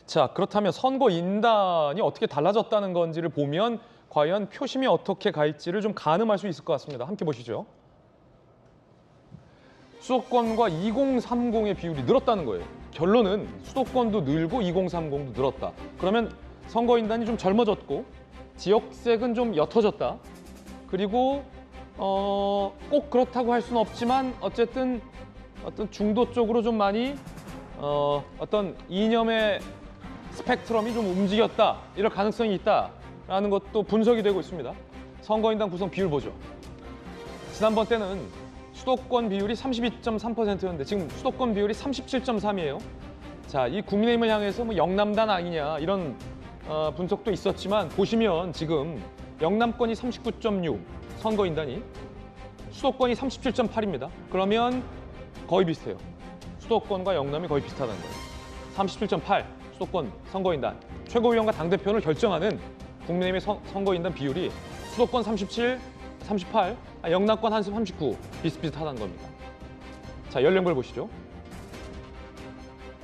자, 그렇다면 선거 인단이 어떻게 달라졌다는 건지를 보면 과연 표심이 어떻게 갈지를 좀 가늠할 수 있을 것 같습니다. 함께 보시죠. 수도권과 2030의 비율이 늘었다는 거예요. 결론은 수도권도 늘고 2030도 늘었다. 그러면 선거인단이 좀 젊어졌고 지역색은 좀 옅어졌다. 그리고 꼭 그렇다고 할 수는 없지만 어쨌든 어떤 중도 쪽으로 좀 많이 어떤 이념의 스펙트럼이 좀 움직였다. 이럴 가능성이 있다라는 것도 분석이 되고 있습니다. 선거인단 구성 비율 보죠. 지난번 때는 수도권 비율이 32.3%였는데 지금 수도권 비율이 37.3이에요. 자, 이 국민의힘을 향해서 뭐 영남단 아니냐 이런 분석도 있었지만 보시면 지금 영남권이 39.6, 선거인단이 수도권이 37.8입니다. 그러면 거의 비슷해요. 수도권과 영남이 거의 비슷하다는 거예요. 37.8 수도권 선거인단. 최고위원과 당대표를 결정하는 국민의힘의 선거인단 비율이 수도권 37, 38, 영남권 한 39 비슷비슷하다는 겁니다. 자, 연령별 보시죠.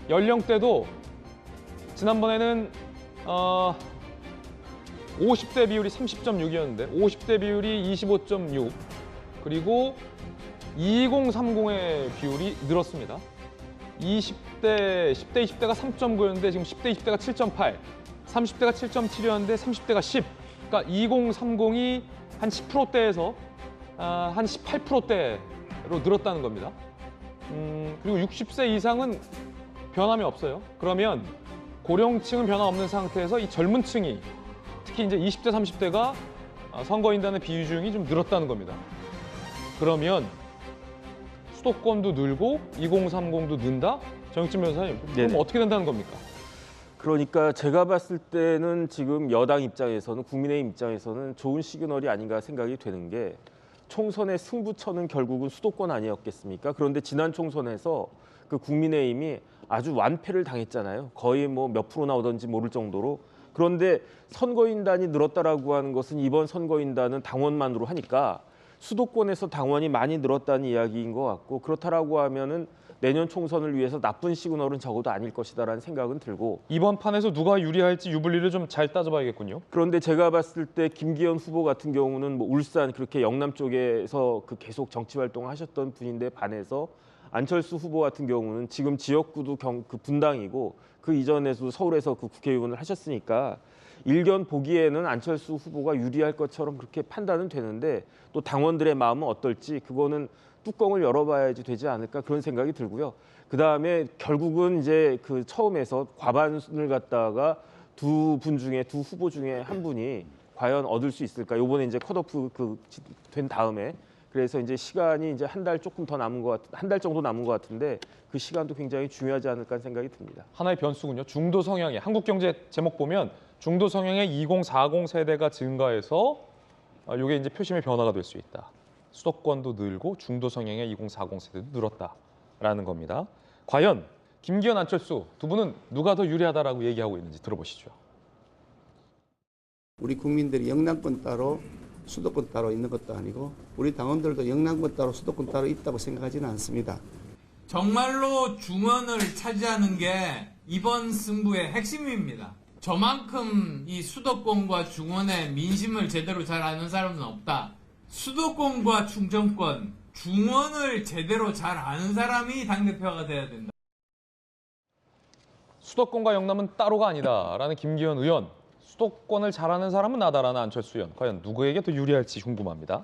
연령대도 지난번에는 50대 비율이 30.6이었는데 50대 비율이 25.6 그리고 2030의 비율이 늘었습니다. 10대, 20대가 3.9였는데 지금 10대, 20대가 7.8, 30대가 7.7이었는데 30대가 10. 그러니까 2030이 한 10%대에서 한 18%대로 늘었다는 겁니다. 그리고 60세 이상은 변함이 없어요. 그러면 고령층은 변화 없는 상태에서 이 젊은 층이 특히 이제 20대, 30대가 선거인단의 비중이 좀 늘었다는 겁니다. 그러면 수도권도 늘고 2030도 는다? 정익진 변호사님, 그럼 어떻게 된다는 겁니까? 그러니까 제가 봤을 때는 지금 여당 입장에서는 국민의힘 입장에서는 좋은 시그널이 아닌가 생각이 되는 게 총선의 승부처는 결국은 수도권 아니었겠습니까? 그런데 지난 총선에서 그 국민의힘이 아주 완패를 당했잖아요. 거의 뭐 몇 프로 나오던지 모를 정도로. 그런데 선거인단이 늘었다라고 하는 것은 이번 선거인단은 당원만으로 하니까 수도권에서 당원이 많이 늘었다는 이야기인 것 같고 그렇다라고 하면은 내년 총선을 위해서 나쁜 시그널은 적어도 아닐 것이다라는 생각은 들고 이번 판에서 누가 유리할지 유불리를 좀 잘 따져봐야겠군요. 그런데 제가 봤을 때 김기현 후보 같은 경우는 뭐 울산 그렇게 영남 쪽에서 그 계속 정치 활동을 하셨던 분인데 반해서 안철수 후보 같은 경우는 지금 지역구도 그 분당이고 그 이전에도 서울에서 그 국회의원을 하셨으니까 일견 보기에는 안철수 후보가 유리할 것처럼 그렇게 판단은 되는데 또 당원들의 마음은 어떨지 그거는 뚜껑을 열어봐야지 되지 않을까 그런 생각이 들고요. 그다음에 결국은 이제 그 처음에서 과반을 갖다가 두 후보 중에 한 분이 과연 얻을 수 있을까? 이번에 이제 컷오프 된 다음에 그래서 이제 시간이 이제 한 달 조금 더 남은 한 달 정도 남은 것 같은데 그 시간도 굉장히 중요하지 않을까 생각이 듭니다. 하나의 변수군요. 중도 성향의 한국경제 제목 보면 중도 성향의 2040 세대가 증가해서 이게 이제 표심의 변화가 될 수 있다. 수도권도 늘고 중도 성향의 2040 세대도 늘었다라는 겁니다. 과연 김기현, 안철수 두 분은 누가 더 유리하다라고 얘기하고 있는지 들어보시죠. 우리 국민들이 영남권 따로 수도권 따로 있는 것도 아니고 우리 당원들도 영남권 따로 수도권 따로 있다고 생각하지는 않습니다. 정말로 중원을 차지하는 게 이번 승부의 핵심입니다. 저만큼 이 수도권과 중원의 민심을 제대로 잘 아는 사람은 없다. 수도권과 충청권, 중원을 제대로 잘 아는 사람이 당대표가 돼야 된다. 수도권과 영남은 따로가 아니다라는 김기현 의원. 수도권을 잘 아는 사람은 나다라는 안철수 의원. 과연 누구에게 더 유리할지 궁금합니다.